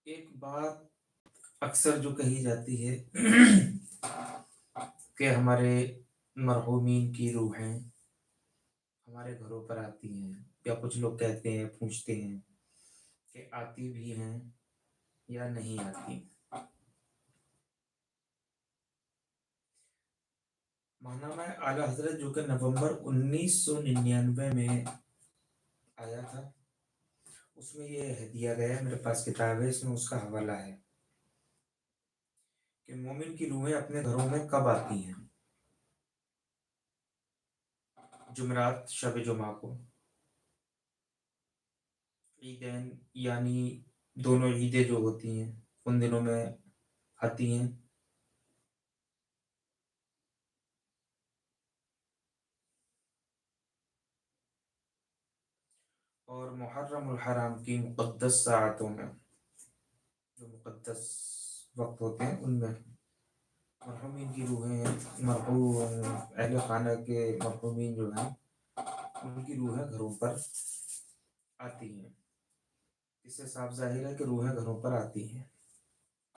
ایک بات اکثر جو کہی جاتی ہے کہ ہمارے مرحومین کی روحیں ہمارے گھروں پر آتی ہیں، یا کچھ لوگ کہتے ہیں، پوچھتے ہیں کہ آتی بھی ہیں یا نہیں آتی۔ ماہنامہ اعلی حضرت جو کہ نومبر 1999 میں آیا تھا، اس میں یہ دیا گیا ہے، میرے پاس کتاب ہے، اس میں اس کا حوالہ ہے کہ مومن کی روحیں اپنے گھروں میں کب آتی ہیں۔ جمعرات، شب جمعہ کو، عیدین یعنی دونوں عیدیں جو ہوتی ہیں ان دنوں میں آتی ہیں، اور محرم الحرام کی مقدس ساعتوں میں، جو مقدس وقت ہوتے ہیں ان میں مرحومین کی روحیں، مرحوم اہل خانہ کے مرحومین جو ہیں ان کی روحیں گھروں پر آتی ہیں۔ اس سے صاف ظاہر ہے کہ روحیں گھروں پر آتی ہیں۔